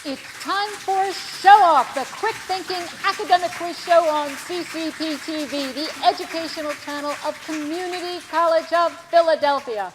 It's time for Show Off, the quick-thinking academic quiz show on CCP TV, the educational channel of Community College of Philadelphia.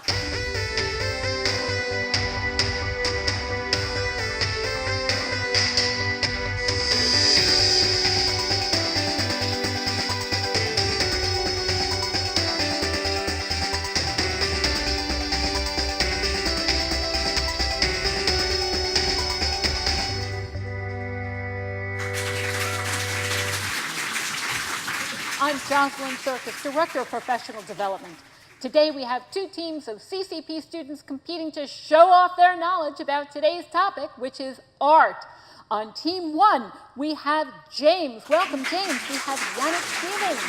I'm Jocelyn Circus, Director of Professional Development. Today we have two teams of CCP students competing to show off their knowledge about today's topic, which is art. On Team 1, we have James. Welcome, James. We have Yannick Stevens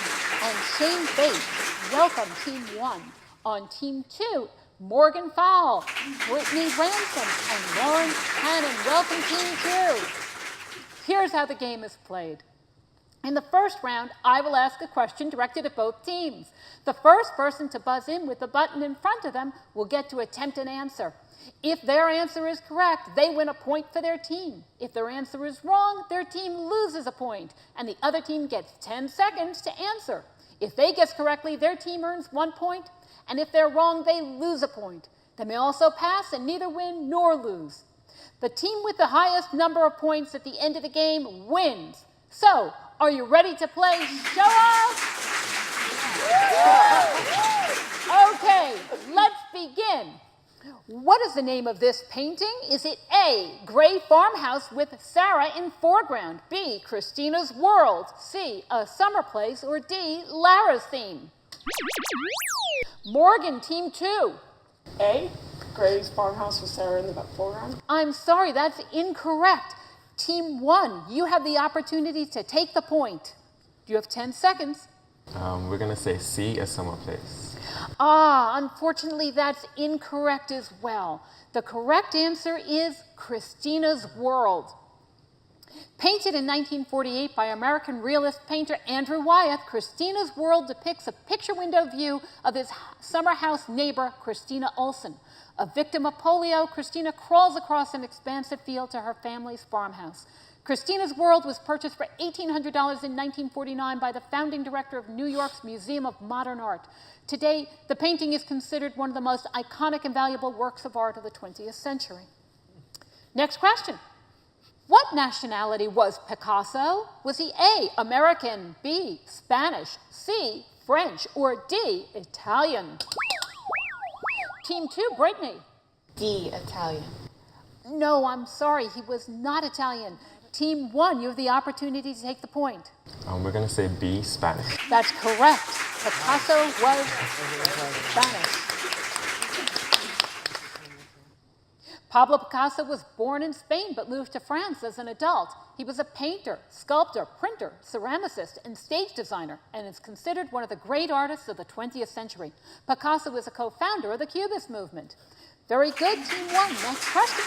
and Shane Bates. Welcome, Team 1. On Team 2, Morgan Fowle, Brittany Ransom, and Lawrence Cannon. Welcome, Team 2. Here's how the game is played. In the first round, I will ask a question directed at both teams. The first person to buzz in with the button in front of them will get to attempt an answer. If their answer is correct, they win a point for their team. If their answer is wrong, their team loses a point, and the other team gets 10 seconds to answer. If they guess correctly, their team earns 1 point, and if they're wrong, they lose a point. They may also pass and neither win nor lose. The team with the highest number of points at the end of the game wins. So, are you ready to play Show Off? Okay, let's begin. What is the name of this painting? Is it A, Gray Farmhouse with Sarah in foreground, B, Christina's World, C, A Summer Place, or D, Lara's Theme? Morgan, Team 2. A, Gray's Farmhouse with Sarah in the foreground. I'm sorry, that's incorrect. Team 1, you have the opportunity to take the point. You have 10 seconds. We're going to say C, A Summer Place. Unfortunately, that's incorrect as well. The correct answer is Christina's World. Painted in 1948 by American realist painter Andrew Wyeth, Christina's World depicts a picture window view of his summer house neighbor, Christina Olson. A victim of polio, Christina crawls across an expansive field to her family's farmhouse. Christina's World was purchased for $1,800 in 1949 by the founding director of New York's Museum of Modern Art. Today, the painting is considered one of the most iconic and valuable works of art of the 20th century. Next question. What nationality was Picasso? Was he A, American, B, Spanish, C, French, or D, Italian? Team 2, Brittany. D, Italian. No, I'm sorry, he was not Italian. Team 1, you have the opportunity to take the point. We're going to say B, Spanish. That's correct. Picasso was Spanish. Pablo Picasso was born in Spain but moved to France as an adult. He was a painter, sculptor, printer, ceramicist, and stage designer, and is considered one of the great artists of the 20th century. Picasso is a co-founder of the Cubist movement. Very good, Team 1. Next question.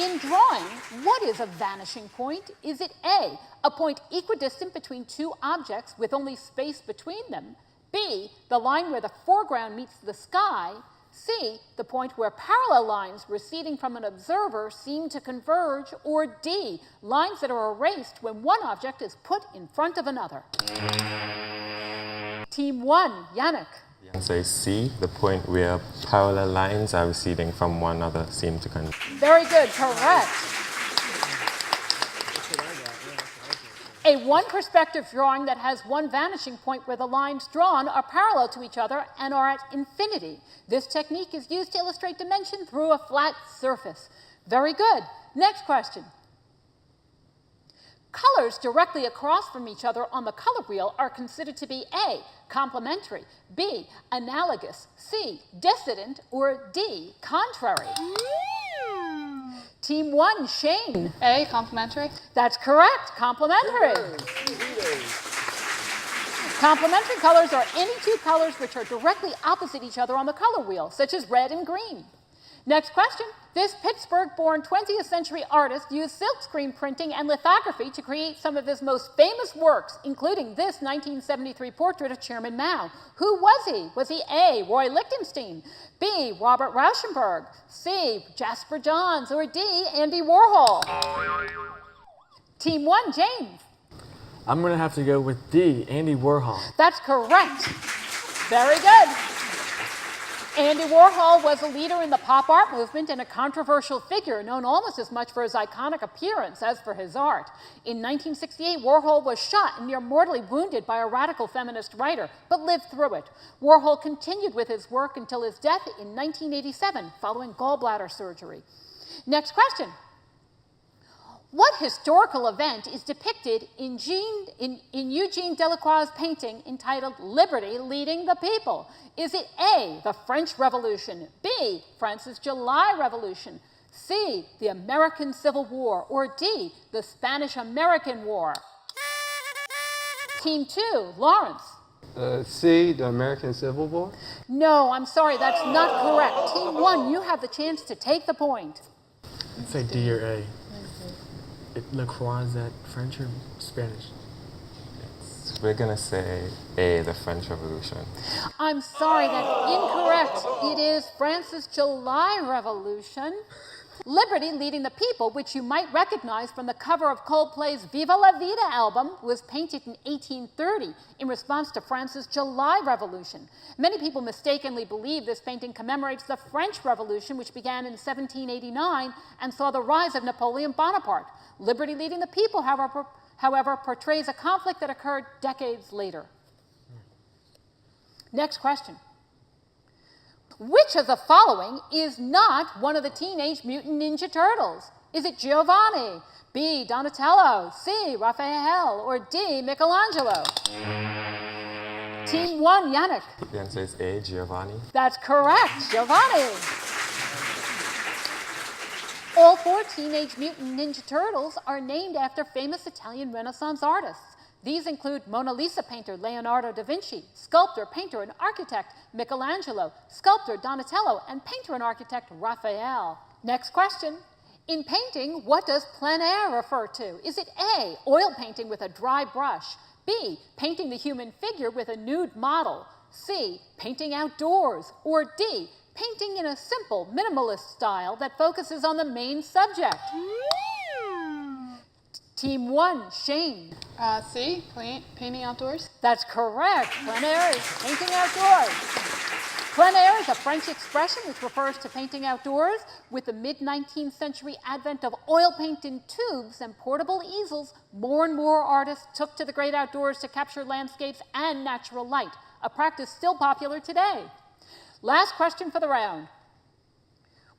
In drawing, what is a vanishing point? Is it A, point equidistant between two objects with only space between them, B, the line where the foreground meets the sky, C, the point where parallel lines receding from an observer seem to converge, or D, lines that are erased when one object is put in front of another? Team 1, Yannick. The answer is C, the point where parallel lines are receding from one another seem to converge. Very good, correct. A one-perspective drawing that has one vanishing point where the lines drawn are parallel to each other and are at infinity. This technique is used to illustrate dimension through a flat surface. Very good. Next question. Colors directly across from each other on the color wheel are considered to be A, complementary, B, analogous, C, dissident, or D, contrary. Team 1, Shane. A, complementary. That's correct, complementary. Complementary colors are any two colors which are directly opposite each other on the color wheel, such as red and green. Next question. This Pittsburgh-born 20th century artist used silkscreen printing and lithography to create some of his most famous works, including this 1973 portrait of Chairman Mao. Who was he? Was he A, Roy Lichtenstein, B, Robert Rauschenberg, C, Jasper Johns, or D, Andy Warhol? Team 1, James. I'm going to have to go with D, Andy Warhol. That's correct. Very good. Andy Warhol was a leader in the pop art movement and a controversial figure known almost as much for his iconic appearance as for his art. In 1968, Warhol was shot and near mortally wounded by a radical feminist writer, but lived through it. Warhol continued with his work until his death in 1987 following gallbladder surgery. Next question. What historical event is depicted in Eugene Delacroix's painting entitled Liberty Leading the People? Is it A, the French Revolution, B, France's July Revolution, C, the American Civil War, or D, the Spanish-American War? Team 2, Lawrence. C, the American Civil War? No, I'm sorry, that's not correct. Team 1, you have the chance to take the point. Say D or A. LaCroix, is that French or Spanish? We're going to say A, the French Revolution. I'm sorry, that's incorrect. It is France's July Revolution. Liberty Leading the People, which you might recognize from the cover of Coldplay's Viva la Vida album, was painted in 1830 in response to France's July Revolution. Many people mistakenly believe this painting commemorates the French Revolution, which began in 1789 and saw the rise of Napoleon Bonaparte. Liberty Leading the People, however, portrays a conflict that occurred decades later. Next question. Which of the following is not one of the Teenage Mutant Ninja Turtles? Is it Giovanni, B, Donatello, C, Raphael, or D, Michelangelo? Team 1, Yannick. The answer is A, Giovanni. That's correct, Giovanni. All 4 Teenage Mutant Ninja Turtles are named after famous Italian Renaissance artists. These include Mona Lisa painter Leonardo da Vinci, sculptor, painter, and architect Michelangelo, sculptor Donatello, and painter and architect Raphael. Next question. In painting, what does plein air refer to? Is it A, oil painting with a dry brush, B, painting the human figure with a nude model, C, painting outdoors, or D, painting in a simple, minimalist style that focuses on the main subject? Team 1, Shane. C, painting outdoors. That's correct. Plein air is painting outdoors. Plein air is a French expression which refers to painting outdoors. With the mid-19th century advent of oil paint in tubes and portable easels, more and more artists took to the great outdoors to capture landscapes and natural light, a practice still popular today. Last question for the round.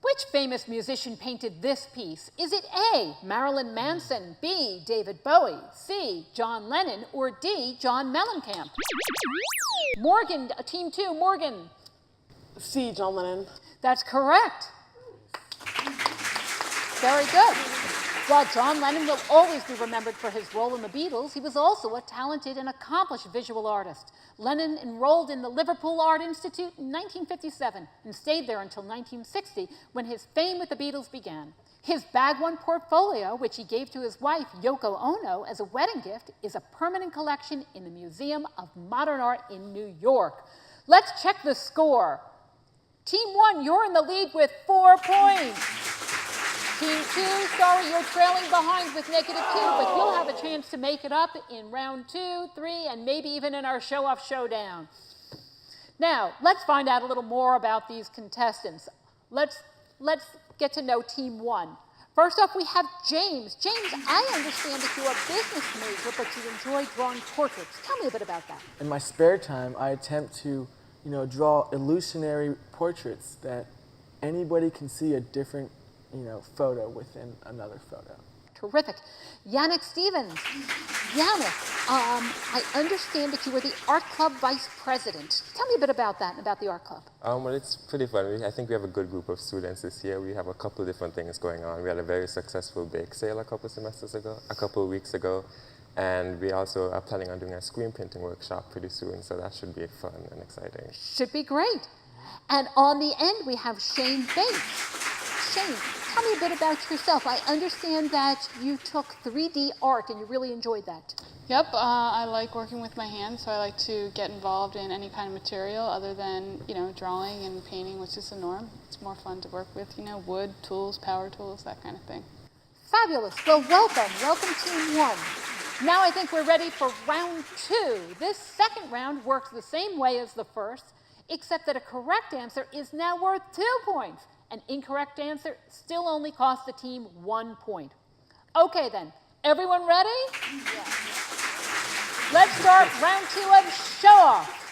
Which famous musician painted this piece? Is it A, Marilyn Manson, B, David Bowie, C, John Lennon, or D, John Mellencamp? Morgan, Team 2, Morgan. C, John Lennon. That's correct. Very good. While John Lennon will always be remembered for his role in the Beatles, he was also a talented and accomplished visual artist. Lennon enrolled in the Liverpool Art Institute in 1957 and stayed there until 1960 when his fame with the Beatles began. His Bag One portfolio, which he gave to his wife Yoko Ono as a wedding gift, is a permanent collection in the Museum of Modern Art in New York. Let's check the score. Team 1, you're in the lead with 4 points. Team 2, sorry, you're trailing behind with -2, but you'll have a chance to make it up in round 2, 3, and maybe even in our show-off showdown. Now, let's find out a little more about these contestants. Let's get to know Team 1. First up, we have James. James, I understand that you're a business major, but you enjoy drawing portraits. Tell me a bit about that. In my spare time, I attempt to, draw illusionary portraits that anybody can see a different, photo within another photo. Terrific. Yannick Stevens. Yannick, I understand that you were the art club vice president. Tell me a bit about that and about the art club. Well, it's pretty fun. I think we have a good group of students this year. We have a couple of different things going on. We had a very successful bake sale a couple of weeks ago. And we also are planning on doing a screen printing workshop pretty soon, so that should be fun and exciting. Should be great. And on the end, we have Shane Bates. Shane, tell me a bit about yourself. I understand that you took 3D art and you really enjoyed that. Yep, I like working with my hands, so I like to get involved in any kind of material other than, drawing and painting, which is the norm. It's more fun to work with, wood, tools, power tools, that kind of thing. Fabulous. Well, welcome. Welcome, Team 1. Now I think we're ready for round 2. This second round works the same way as the first, except that a correct answer is now worth 2 points. An incorrect answer still only costs the team 1 point. Okay then, everyone ready? Yes. Let's start round 2 of Show Off.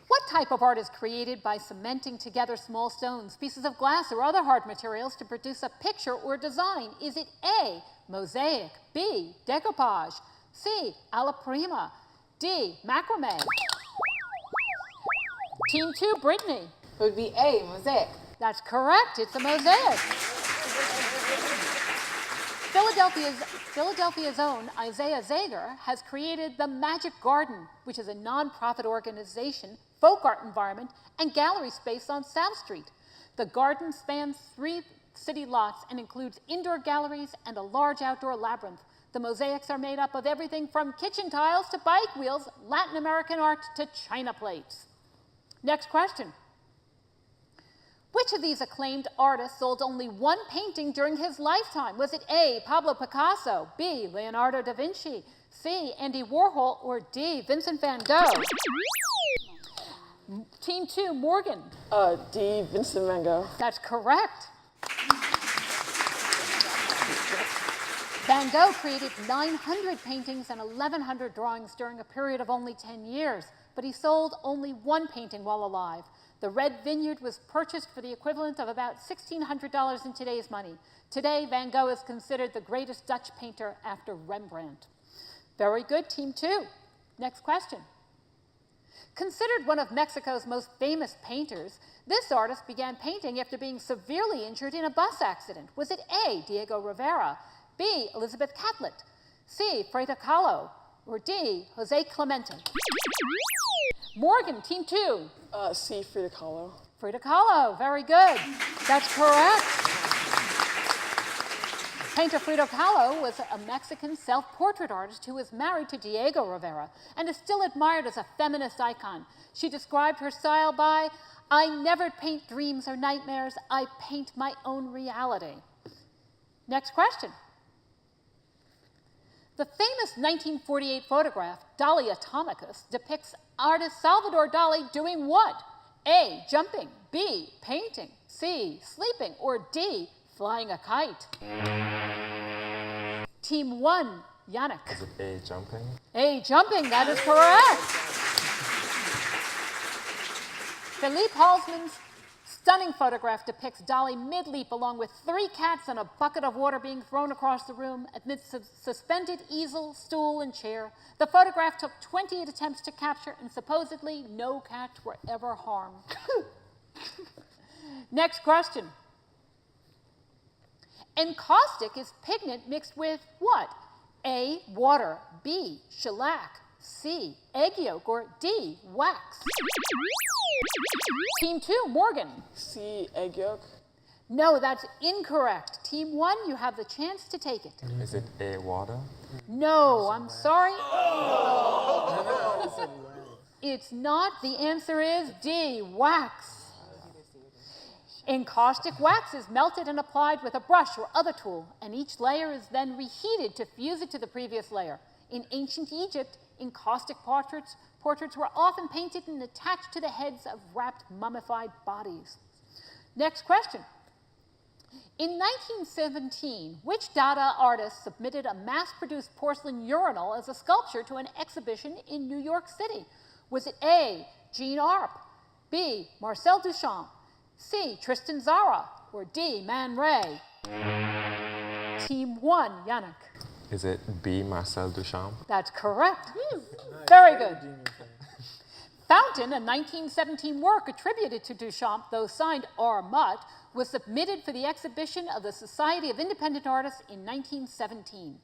What type of art is created by cementing together small stones, pieces of glass, or other hard materials to produce a picture or design? Is it A, mosaic, B, decoupage, C, alla prima, D, macrame? Team 2, Brittany. It would be A, mosaic. That's correct. It's a mosaic. Philadelphia's own Isaiah Zager has created the Magic Garden, which is a nonprofit organization, folk art environment, and gallery space on South Street. The garden spans 3 city lots and includes indoor galleries and a large outdoor labyrinth. The mosaics are made up of everything from kitchen tiles to bike wheels, Latin American art to china plates. Next question. Which of these acclaimed artists sold only 1 painting during his lifetime? Was it A, Pablo Picasso, B, Leonardo da Vinci, C, Andy Warhol, or D, Vincent van Gogh? Team 2, Morgan. D, Vincent van Gogh. That's correct. Van Gogh created 900 paintings and 1,100 drawings during a period of only 10 years, but he sold only 1 painting while alive. The Red Vineyard was purchased for the equivalent of about $1,600 in today's money. Today, Van Gogh is considered the greatest Dutch painter after Rembrandt. Very good, Team 2. Next question. Considered one of Mexico's most famous painters, this artist began painting after being severely injured in a bus accident. Was it A, Diego Rivera, B, Elizabeth Catlett, C, Frida Kahlo, or D, Jose Clemente? Morgan, Team 2. C, Frida Kahlo. Frida Kahlo, very good. That's correct. Painter Frida Kahlo was a Mexican self-portrait artist who was married to Diego Rivera and is still admired as a feminist icon. She described her style by, "I never paint dreams or nightmares, I paint my own reality." Next question. The famous 1948 photograph, Dali Atomicus, depicts artist Salvador Dali doing what? A, jumping, B, painting, C, sleeping, or D, flying a kite? Team 1, Yannick. Is it A, jumping? A, jumping, that is correct. Philippe Halsman's stunning photograph depicts Dali mid-leap along with 3 cats and a bucket of water being thrown across the room amidst a suspended easel, stool, and chair. The photograph took 28 attempts to capture, and supposedly no cats were ever harmed. Next question. Encaustic is pigment mixed with what? A, water, B, shellac, C, egg yolk, or D, wax? Team 2, Morgan. C, egg yolk. No, that's incorrect. Team 1, you have the chance to take it. Is it A, water? No, I'm sorry. It's not. The answer is D, wax. Encaustic wax is melted and applied with a brush or other tool, and each layer is then reheated to fuse it to the previous layer. In ancient Egypt, encaustic portraits were often painted and attached to the heads of wrapped mummified bodies. Next question. In 1917, which Dada artist submitted a mass-produced porcelain urinal as a sculpture to an exhibition in New York City? Was it A, Jean Arp, B, Marcel Duchamp, C, Tristan Tzara, or D, Man Ray? Team 1, Yannick. Is it B, Marcel Duchamp? That's correct. Very good. Fountain, a 1917 work attributed to Duchamp, though signed R. Mutt, was submitted for the exhibition of the Society of Independent Artists in 1917.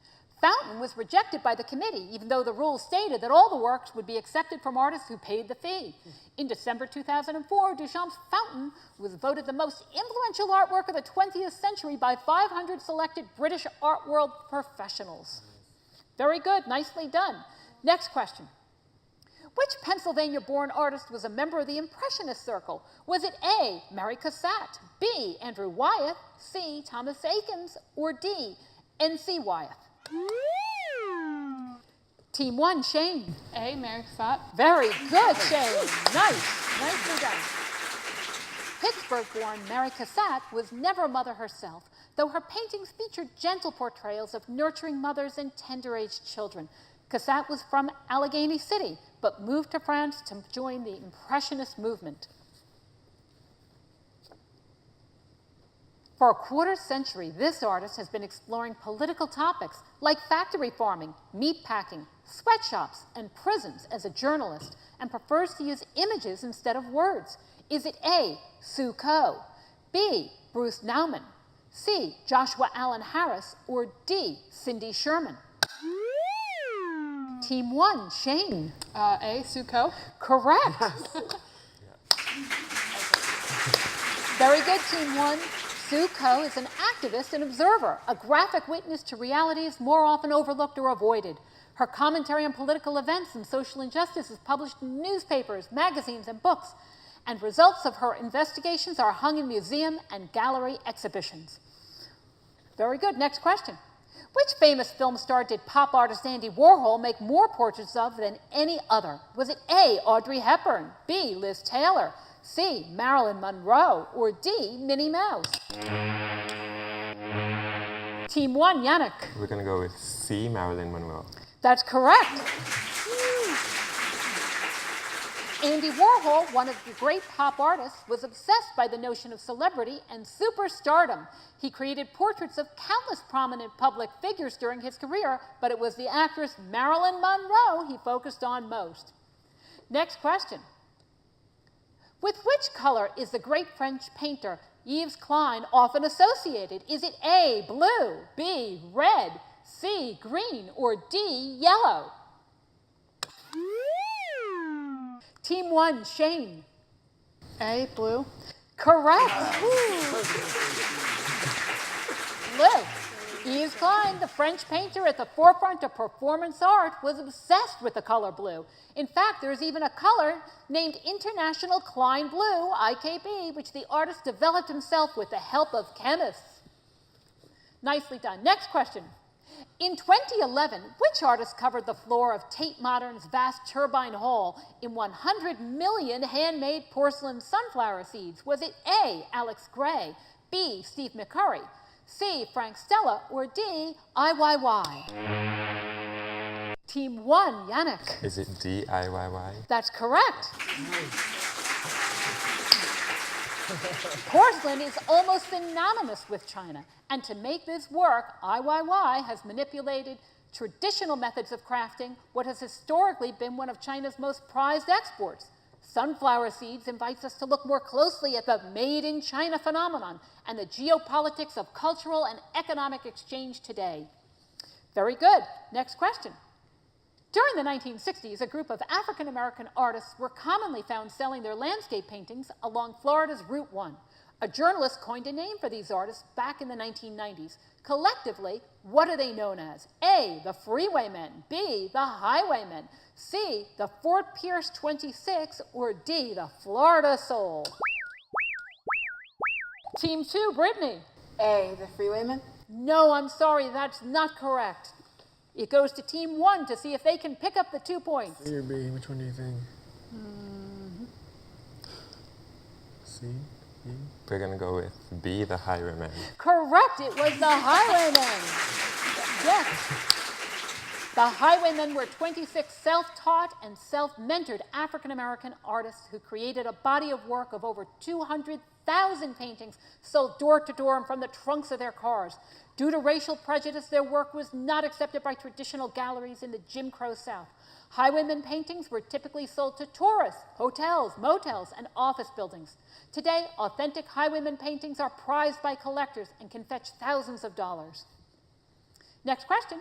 Fountain was rejected by the committee, even though the rules stated that all the works would be accepted from artists who paid the fee. In December 2004, Duchamp's Fountain was voted the most influential artwork of the 20th century by 500 selected British art world professionals. Very good, nicely done. Next question. Which Pennsylvania-born artist was a member of the Impressionist Circle? Was it A, Mary Cassatt, B, Andrew Wyeth, C, Thomas Eakins, or D, N.C. Wyeth? Team 1, Shane. A, Mary Cassatt. Very good, Shane. Nice. Nicely done. Pittsburgh-born Mary Cassatt was never a mother herself, though her paintings featured gentle portrayals of nurturing mothers and tender-aged children. Cassatt was from Allegheny City, but moved to France to join the Impressionist movement. For a quarter century, this artist has been exploring political topics like factory farming, meat packing, sweatshops, and prisons as a journalist, and prefers to use images instead of words. Is it A, Sue Coe, B, Bruce Nauman, C, Joshua Allen Harris, or D, Cindy Sherman? Team 1, Shane. A, Sue Coe. Correct. Very good, Team 1. Sue Coe is an activist and observer, a graphic witness to realities more often overlooked or avoided. Her commentary on political events and social injustice is published in newspapers, magazines, and books, and results of her investigations are hung in museum and gallery exhibitions. Very good. Next question. Which famous film star did pop artist Andy Warhol make more portraits of than any other? Was it A, Audrey Hepburn, B, Liz Taylor, C, Marilyn Monroe, or D, Minnie Mouse? Team 1, Yannick. We're going to go with C, Marilyn Monroe. That's correct. Andy Warhol, one of the great pop artists, was obsessed by the notion of celebrity and superstardom. He created portraits of countless prominent public figures during his career, but it was the actress Marilyn Monroe he focused on most. Next question. With which color is the great French painter Yves Klein often associated? Is it A, blue, B, red, C, green, or D, yellow? Team 1, Shane. A, blue. Correct. Blue. Yves Klein, the French painter at the forefront of performance art, was obsessed with the color blue. In fact, there's even a color named International Klein Blue, IKB, which the artist developed himself with the help of chemists. Nicely done. Next question. In 2011, which artist covered the floor of Tate Modern's vast turbine hall in 100 million handmade porcelain sunflower seeds? Was it A, Alex Gray, B, Steve McCurry, C, Frank Stella, or D, IYY? Team 1, Yannick. Is it D, IYY? That's correct. Porcelain is almost synonymous with China, and to make this work, IYY has manipulated traditional methods of crafting what has historically been one of China's most prized exports. Sunflower seeds invites us to look more closely at the made in China phenomenon and the geopolitics of cultural and economic exchange today. Very good. Next question. During the 1960s, a group of African-American artists were commonly found selling their landscape paintings along Florida's Route 1. A journalist coined a name for these artists back in the 1990s. Collectively, what are they known as? A, the Freewaymen, B, the Highwaymen, C, the Fort Pierce 26, or D, the Florida Soul? Team 2, Brittany. A, the Freewaymen. No, I'm sorry, that's not correct. It goes to Team 1 to see if they can pick up the 2 points. C or B? Which one do you think? C? B? We're going to go with B, the Highwaymen. Correct, it was the Highwaymen. Yes. The Highwaymen were 26 self-taught and self-mentored African-American artists who created a body of work of over 200,000 paintings sold door to door and from the trunks of their cars. Due to racial prejudice, their work was not accepted by traditional galleries in the Jim Crow South. Highwaymen paintings were typically sold to tourists, hotels, motels, and office buildings. Today, authentic Highwaymen paintings are prized by collectors and can fetch thousands of dollars. Next question.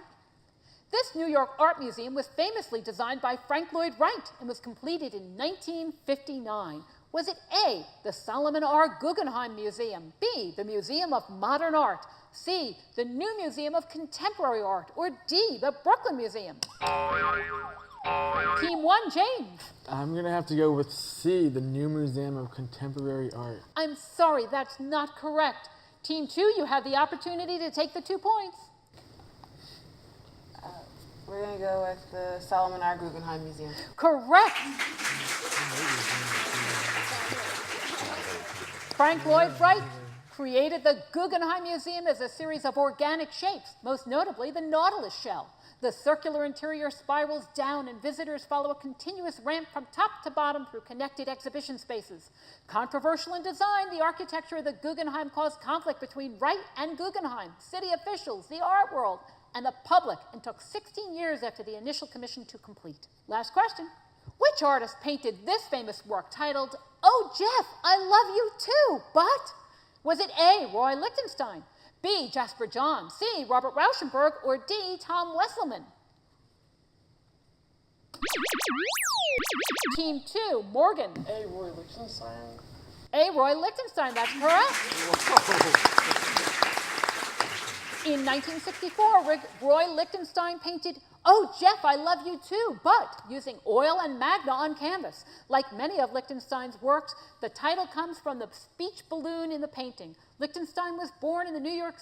This New York Art Museum was famously designed by Frank Lloyd Wright and was completed in 1959. Was it A, the Solomon R. Guggenheim Museum, B, the Museum of Modern Art, C, the New Museum of Contemporary Art, or D, the Brooklyn Museum? Team 1, James. I'm going to have to go with C, the New Museum of Contemporary Art. I'm sorry, that's not correct. Team 2, you have the opportunity to take the 2 points. We're going to go with the Solomon R. Guggenheim Museum. Correct. Frank Lloyd Wright created the Guggenheim Museum as a series of organic shapes, most notably the Nautilus shell. The circular interior spirals down and visitors follow a continuous ramp from top to bottom through connected exhibition spaces. Controversial in design, the architecture of the Guggenheim caused conflict between Wright and Guggenheim, city officials, the art world, and the public, and took 16 years after the initial commission to complete. Last question. Which artist painted this famous work titled, "Oh, Jeff, I Love You Too, But"? Was it A, Roy Lichtenstein, B, Jasper John, C, Robert Rauschenberg, or D, Tom Wesselman? Team 2, Morgan. A. Roy Lichtenstein. A, Roy Lichtenstein, that's correct. In 1964, Roy Lichtenstein painted "Oh, Jeff, I Love You Too, But" using oil and magna on canvas. Like many of Lichtenstein's works, the title comes from the speech balloon in the painting. Lichtenstein was born in New York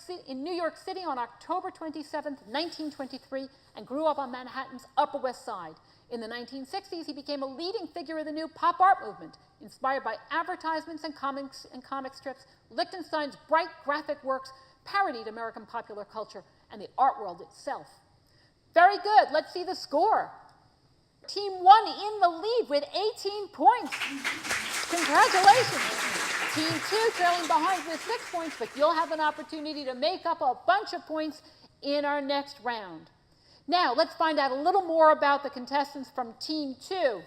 City on October 27, 1923, and grew up on Manhattan's Upper West Side. In the 1960s, he became a leading figure of the new pop art movement. Inspired by advertisements and comic strips, Lichtenstein's bright graphic works parodied American popular culture and the art world itself. Very good. Let's see the score. Team 1 in the lead with 18 points. Congratulations. Team 2 trailing behind with 6 points, but you'll have an opportunity to make up a bunch of points in our next round. Now, let's find out a little more about the contestants from Team 2.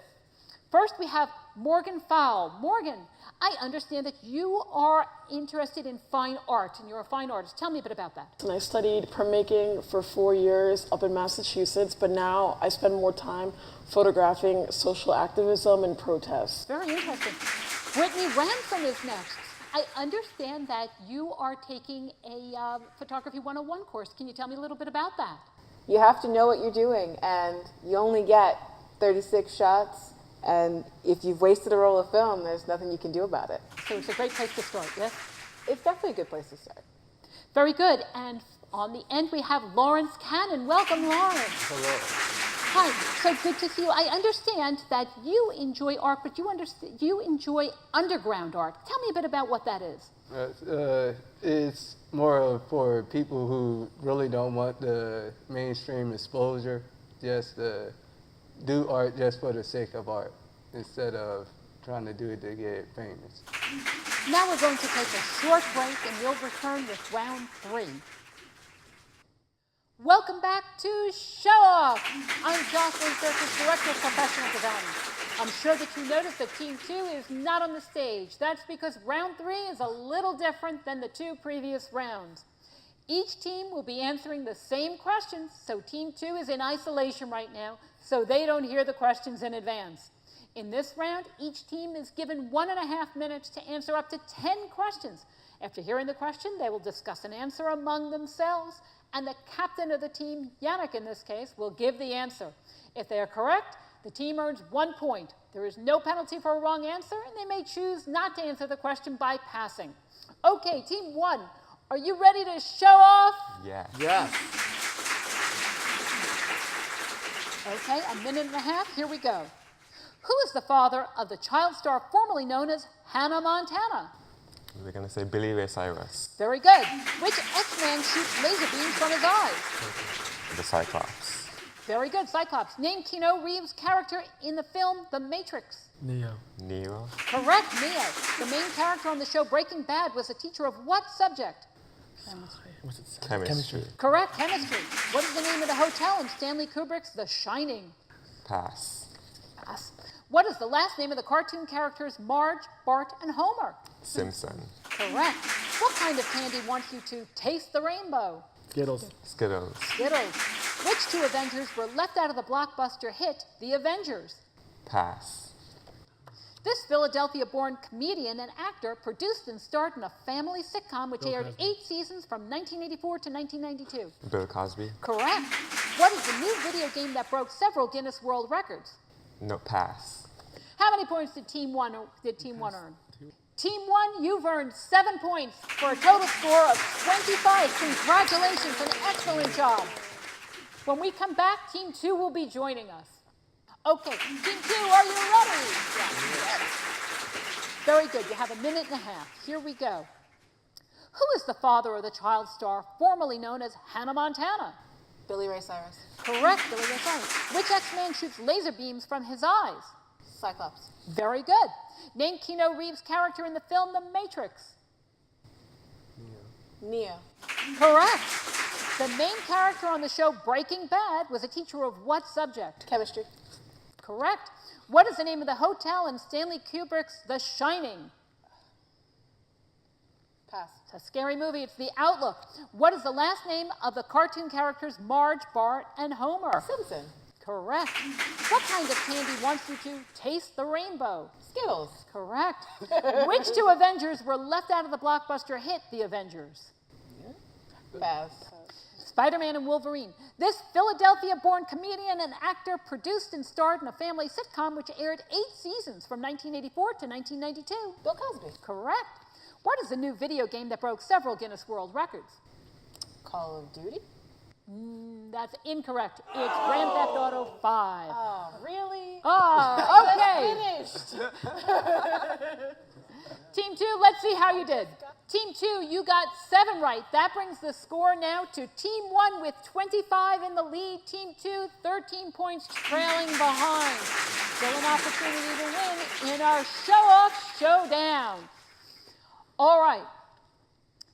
First, we have Morgan Fowle. Morgan, I understand that you are interested in fine art, and you're a fine artist. Tell me a bit about that. And I studied printmaking for 4 years up in Massachusetts, but now I spend more time photographing social activism and protests. Very interesting. Brittany Ransom is next. I understand that you are taking a Photography 101 course. Can you tell me a little bit about that? You have to know what you're doing, and you only get 36 shots, and if you've wasted a roll of film, there's nothing you can do about it. So it's a great place to start, yes? It's definitely a good place to start. Very good. And on the end, we have Lawrence Cannon. Welcome, Lawrence. Hello. Hi. So good to see you. I understand that you enjoy art, but you enjoy underground art. Tell me a bit about what that is. It's more for people who really don't want the mainstream exposure, just do art just for the sake of art, instead of trying to do it to get famous. Now we're going to take a short break, and we'll return with round 3. Welcome back to Show Off. I'm Jocelyn Circus, Director of Professional Development. I'm sure that you noticed that Team 2 is not on the stage. That's because round 3 is a little different than the 2 previous rounds. Each team will be answering the same questions, so Team 2 is in isolation right now, so they don't hear the questions in advance. In this round, each team is given 1.5 minutes to answer up to 10 questions. After hearing the question, they will discuss an answer among themselves, and the captain of the team, Yannick in this case, will give the answer. If they are correct, the team earns 1 point. There is no penalty for a wrong answer, and they may choose not to answer the question by passing. Okay, Team 1, are you ready to show off? Yeah. Yes. Okay, 1.5 minutes, here we go. Who is the father of the child star formerly known as Hannah Montana? We're going to say Billy Ray Cyrus, Very good. Which X-Man shoots laser beams from his eyes? the Cyclops. Very good, Cyclops. Name Keanu Reeves' character in the film The Matrix. Neo. Neo, Correct, Neo. The main character on the show Breaking Bad was a teacher of what subject? What's it? chemistry. Correct, chemistry. What is the name of the hotel in Stanley Kubrick's The Shining? Pass. Pass. What is the last name of the cartoon characters Marge, Bart, and Homer? Simpson. Correct. What kind of candy wants you to taste the rainbow? Skittles. Skittles. Skittles. Which two Avengers were left out of the blockbuster hit, The Avengers? Pass. This Philadelphia-born comedian and actor produced and starred in a family sitcom which aired 8 seasons from 1984 to 1992. Bill Cosby. Correct. What is the new video game that broke several Guinness World Records? No, pass. How many points did Team 1 earn? Team 1, you've earned 7 points for a total score of 25. Congratulations, an excellent job. When we come back, Team 2 will be joining us. Okay, Team 2, are you ready? Yes. Very good. You have a minute and a half. Here we go. Who is the father of the child star formerly known as Hannah Montana? Billy Ray Cyrus. Correct, Billy Ray Cyrus. Which X-Man shoots laser beams from his eyes? Cyclops. Very good. Name Keanu Reeves' character in the film The Matrix. Neo. Correct. The main character on the show Breaking Bad was a teacher of what subject? Chemistry. Correct. What is the name of the hotel in Stanley Kubrick's The Shining? Pass. It's a scary movie. It's The Outlook. What is the last name of the cartoon characters Marge, Bart, and Homer? Simpson. Correct. What kind of candy wants you to taste the rainbow? Skittles. Correct. Which two Avengers were left out of the blockbuster hit, The Avengers? Pass. Spider-Man and Wolverine. This Philadelphia-born comedian and actor produced and starred in a family sitcom which aired 8 seasons from 1984 to 1992. Bill Cosby. Correct. What is the new video game that broke several Guinness World Records? Call of Duty. That's incorrect. It's Grand Theft Auto 5. Oh, really? Oh, okay. Finished. Team 2, let's see how you did. Team 2, you got 7 right. That brings the score now to Team 1 with 25 in the lead. Team 2, 13 points trailing behind. Still an opportunity to win in our show-off showdown. All right.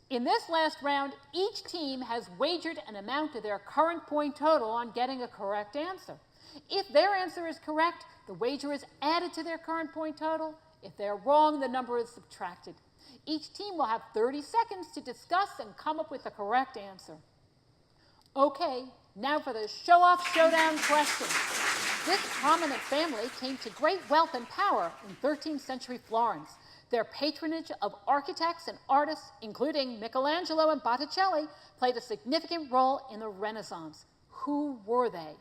In this last round, each team has wagered an amount of their current point total on getting a correct answer. If their answer is correct, the wager is added to their current point total. If they're wrong, the number is subtracted. Each team will have 30 seconds to discuss and come up with the correct answer. Okay, now for the show-off showdown question. This prominent family came to great wealth and power in 13th century Florence. Their patronage of architects and artists, including Michelangelo and Botticelli, played a significant role in the Renaissance. Who were they?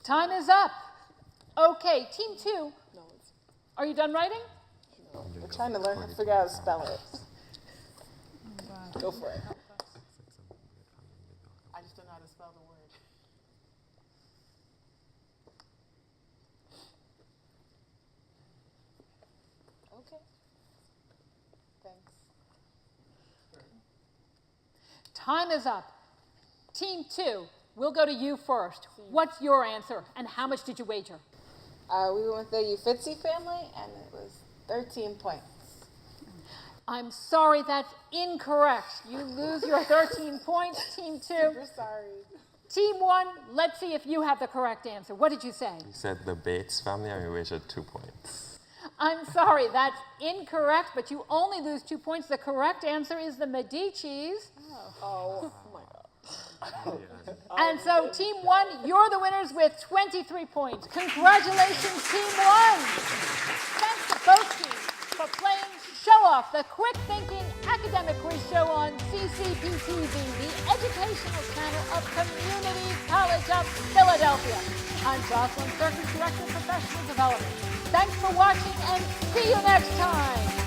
Time is up. Okay, Team 2, are you done writing? We're trying to learn how to figure out how to spell it. Go for it. I just don't know how to spell the word. Okay. Thanks. Time is up. Team 2, we'll go to you first. What's your answer, and how much did you wager? We went with the Uffizi family, and it was 13 points. I'm sorry, that's incorrect. You lose your 13 points, Team 2. Super sorry. Team 1, let's see if you have the correct answer. What did you say? You said the Bates family, and we wagered 2 points. I'm sorry, that's incorrect, but you only lose 2 points. The correct answer is the Medicis. Oh my God. And so, Team 1, you're the winners with 23 points. Congratulations, Team 1. Thanks to both teams for playing Show Off, the quick-thinking academic quiz show on CCP-TV, the educational channel of Community College of Philadelphia. I'm Jocelyn Circus, Director of Professional Development. Thanks for watching, and see you next time.